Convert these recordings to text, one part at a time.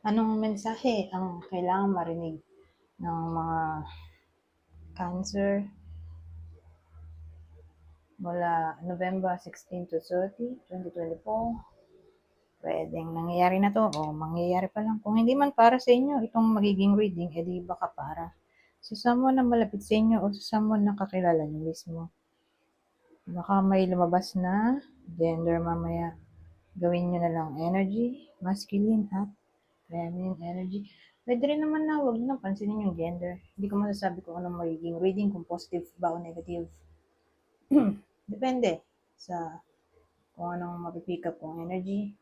Anong mensahe ang kailangan marinig ng mga Cancer mula November 16 to 30, 2024? Pwedeng nangyayari na to o mangyayari pa lang. Kung hindi man para sa inyo itong magiging reading, edi baka para sa someone na malapit sa inyo o sa someone na kakilala nyo mismo. Baka may lumabas na gender mamaya. Gawin nyo na lang energy, masculine at feminine energy. Pwede rin naman na huwag nyo pansinin yung gender. Hindi ko masasabi kung anong magiging reading, kung positive ba o negative. Depende sa kung anong mapipick up kong energy.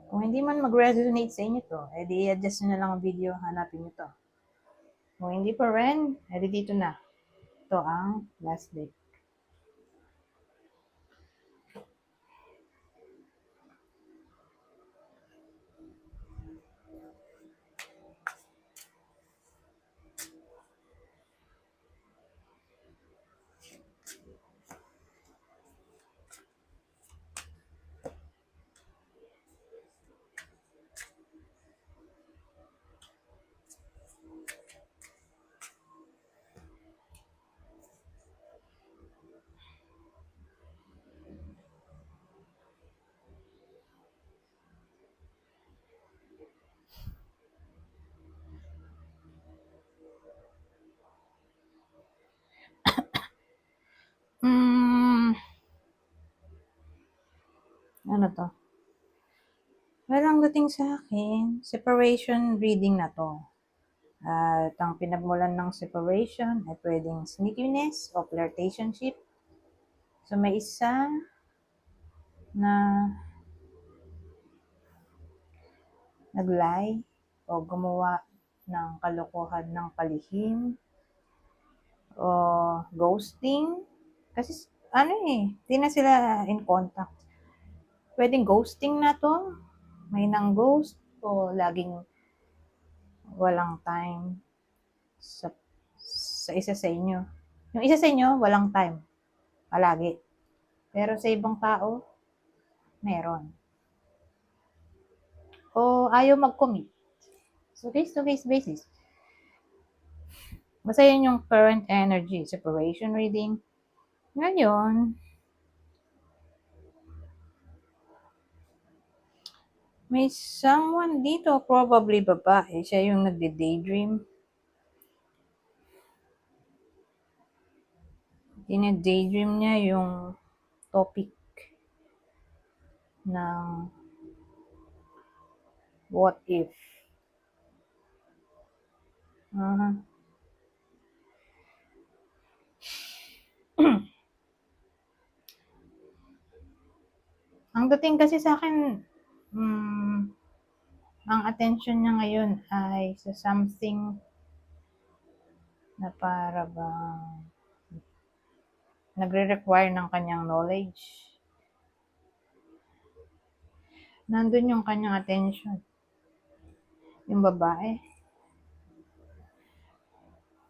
Kung hindi man mag-resonate sa inyo to, edi i-adjust nyo na lang ang video, hanapin nyo to. Kung hindi pa rin, edi dito na. Ito ang last deck. Ano to? Well, ang dating sa akin, separation reading na to. At ang pinagmulan ng separation ay pwedeng sneakiness o flirtationship. So may isa na nag-lie o gumawa ng kalokohan ng palihim o ghosting. Kasi di na sila in contact. Pwedeng ghosting na to. May nang ghost o laging walang time sa isa sa inyo. Yung isa sa inyo, walang time. Palagi. Pero sa ibang tao, meron. O ayaw mag-commit. So, case-to-case basis. Basta yun yung current energy, separation reading. Ngayon, may someone dito, probably babae. Siya yung nagde-daydream. Daydream niya yung topic ng what if. Ang dating kasi sa akin, ang attention niya ngayon ay sa something na para bang nagre-require ng kanyang knowledge. Nandun yung kanyang attention. Yung babae.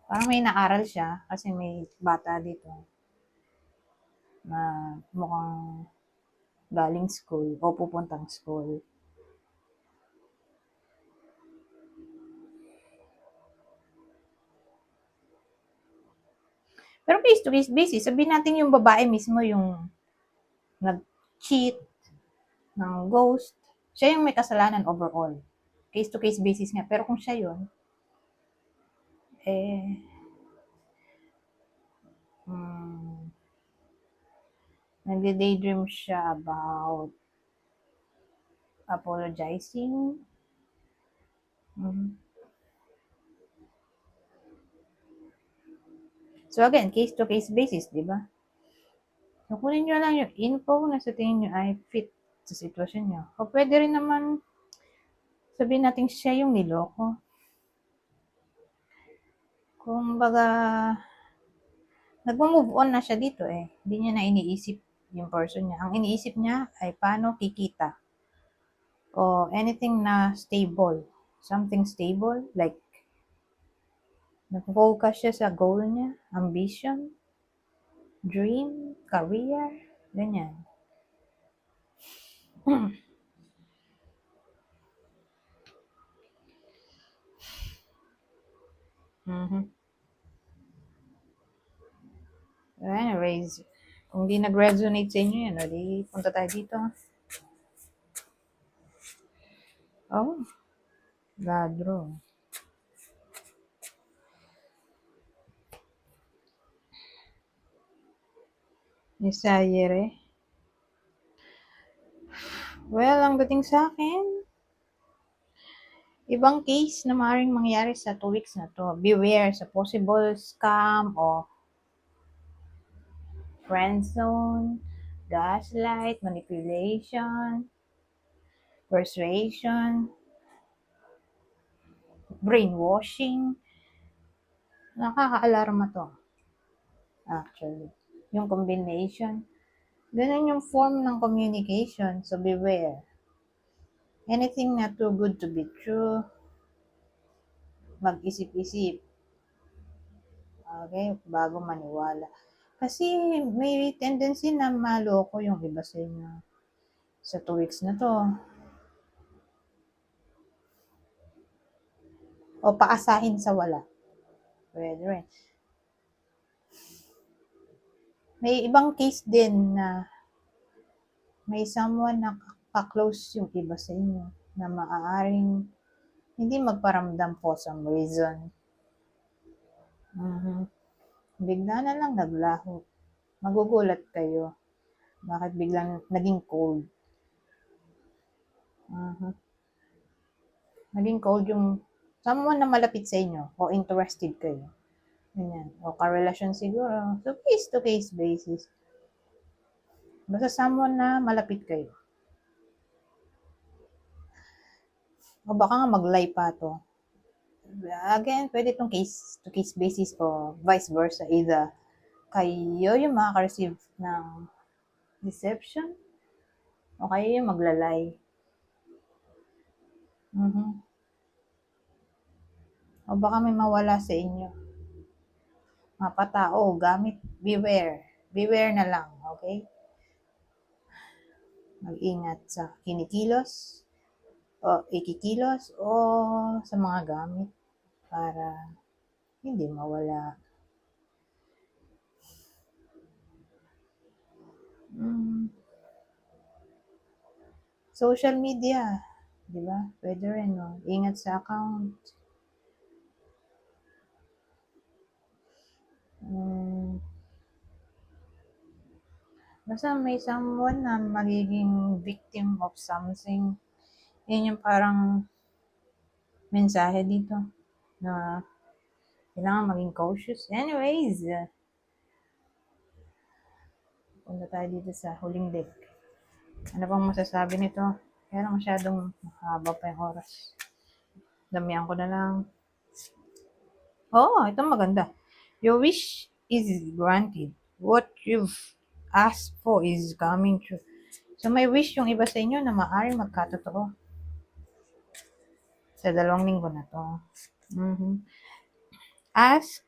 Parang may naaral siya kasi may bata dito na mukhang galing school o pupuntang school. Pero case to case basis, sabihin natin yung babae mismo yung nag-cheat, ng ghost. Siya yung may kasalanan overall. Case to case basis nga. Pero kung siya yun, nagde-daydream siya about apologizing. So again, case to case basis, di ba? So kunin nyo lang yung info na sa tingin nyo ay fit sa sitwasyon nyo. O pwede rin naman sabihin natin siya yung niloko. Kung baga, nag-move on na siya dito eh. Hindi niya na iniisip yung person niya. Ang iniisip niya ay paano kikita. O anything na stable. Something stable, like nag-focus siya sa goal niya, ambition, dream, career, ganyan. Mhm. Anyways, kung di nag-resonate sa inyo yan, o di punta tayo dito. Oh, ladro. Isayere. Well, ang dating sa akin, ibang case na maaaring mangyari sa 2 weeks na to. Beware sa possible scam o friend zone, gaslight, manipulation, persuasion, brainwashing. Nakaka-alarma to, actually. Yung combination. Ganun yung form ng communication, so beware. Anything not too good to be true, mag-isip-isip, okay, bago maniwala. Kasi may tendency na maloko yung iba sa inyo sa 2 weeks na to. O paasahin sa wala. Pwede rin. May ibang case din na may someone na ka-close yung iba sa inyo na maaaring hindi magparamdam for some reason. Bigla na lang naglaho. Magugulat kayo. Bakit biglang naging cold? Naging cold yung someone na malapit sa inyo o interested kayo. Ganyan. O karelasyon siguro. So, case-to-case basis. Basta someone na malapit kayo. O baka nga mag-lie pa to. Again, pwede itong case-to-case basis o vice versa. Either kayo yung makaka-receive ng deception o kayo yung maglalay. O baka may mawala sa inyo. Mapatao, gamit, beware. Beware na lang, okay? Mag-ingat sa kinikilos o ikikilos o sa mga gamit para hindi mawala. Social media, di ba? Pwede rin, no? Ingat sa account. Basta may someone na magiging victim of something. Yan yung parang mensahe dito na kailangan maging cautious. Anyways, punta tayo dito sa huling deck. Ano bang masasabi nito? Kaya lang masyadong mahaba pa yung oras. Damihan ko na lang. Oh, ito maganda. Your wish is granted. What you've asked for is coming true. So may wish yung iba sa inyo na maaaring magkatotoo sa 2 linggo na to. Ask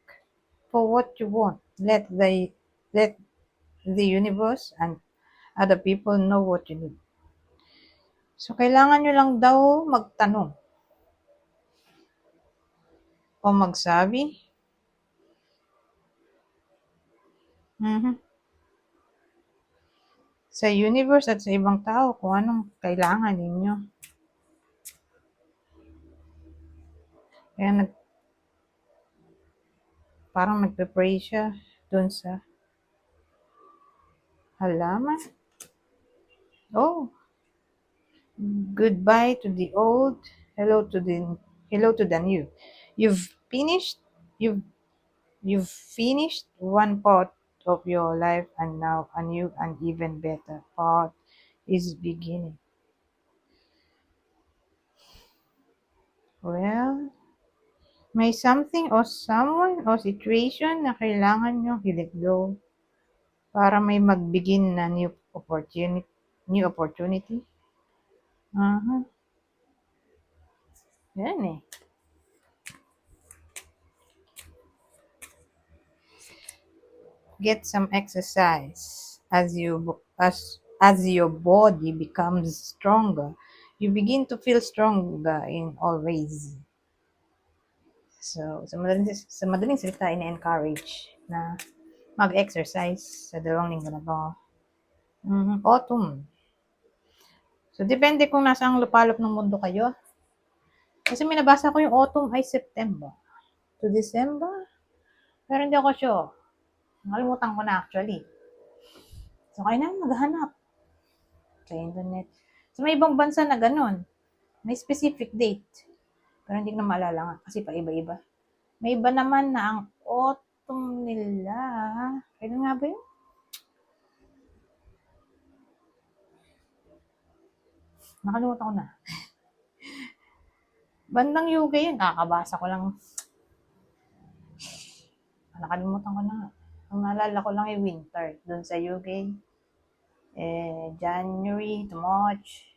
for what you want. Let the universe and other people know what you need. So, kailangan nyo lang daw magtanong o magsabi. Sa universe at sa ibang tao kung anong kailangan ninyo. Kaya parang nagpe-pray siya dun sa halaman. Oh, goodbye to the old, hello to the new. You've finished one part of your life and now a new and even better part is beginning. Well, may something o someone o situation na kailangan nyo i-let go para may magbigin na new opportunity. Yan eh. Get some exercise as as your body becomes stronger, you begin to feel stronger in all ways. So, sa madaling salita, ina-encourage na mag-exercise sa 2 linggo na to. Autumn. So, depende kung nasang lupalop ng mundo kayo. Kasi may nabasa ko yung autumn ay September to December. Pero hindi ako sure. Nakalimutan ko na actually. So, kaya na maghanap sa internet. So, may ibang bansa na ganun. May specific date. Pero hindi ko na maalala nga kasi paiba-iba. May iba naman na ang autumn nila. Kailan nga ba yun? Nakalimutan ko na. Bandang UK yun. Kakabasa ko lang. Nakalimutan ko na nga. Ang naalala ko lang ay winter. Doon sa UK. January to March.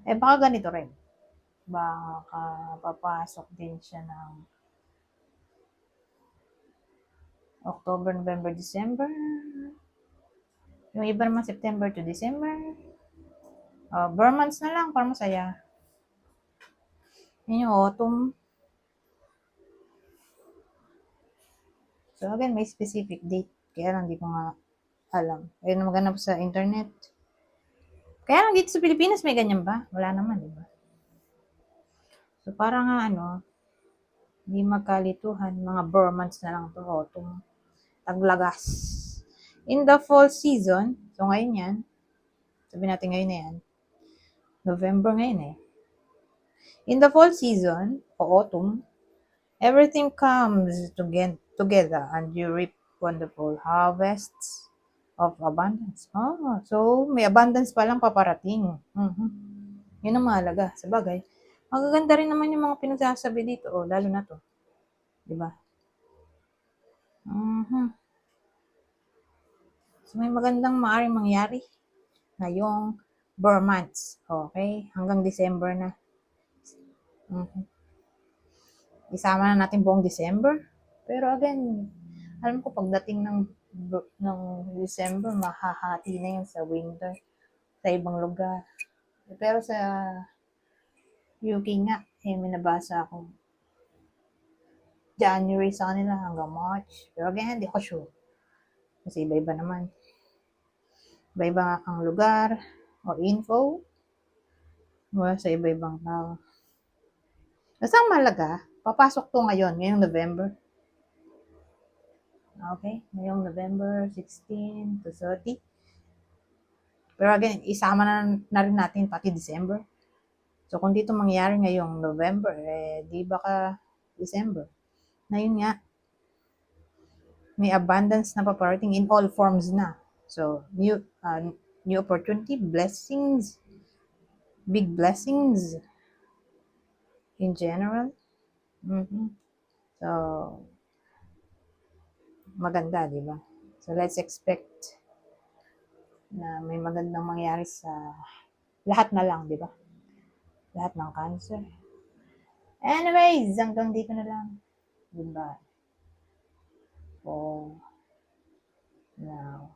Baka ganito rin. Baka papasok din siya ng October, November, December. Yung iba naman September to December. Bare months na lang para masaya. Yun yung autumn. So again, may specific date. Kaya lang di ko nga alam. Ayun na maghanap sa internet. Kaya lang dito sa Pilipinas may ganyan ba? Wala naman, di ba? So para nga hindi magkalituhan. Mga bare months na lang to autumn. Taglagas. In the fall season, so ngayon yan, sabi natin ngayon na yan, November ngayon eh. In the fall season, o autumn, everything comes together and you reap wonderful harvests of abundance. So may abundance pa lang paparating. Yun ang mahalaga. Sa bagay, magaganda rin naman yung mga pinagsasabi dito, lalo na to. Diba? So may magandang maaaring mangyari ngayong bare months. Okay? Hanggang December na. Isama na natin buong December. Pero again, alam ko pagdating ng December, mahahati na yun sa winter sa ibang lugar. Pero sa UK nga, may nabasa akong January sa kanila hanggang March. Pero again, hindi ko sure. Kasi iba-iba naman. Iba-iba ang lugar o info mula sa iba-ibang tao. Basta ang malaga, papasok to ngayong November. Okay? Ngayong November 16 to 30. Pero again, isama na rin natin pati December. So, kung dito mangyayari ngayong November, di baka December. Na yun nga, may abundance na paparating in all forms na. So, new opportunity, blessings, big blessings in general. So, maganda, di ba? So, let's expect na may magandang mangyari sa lahat na lang, di ba? Lahat ng cancer. Anyways, hanggang dito na lang. Goodbye. For now.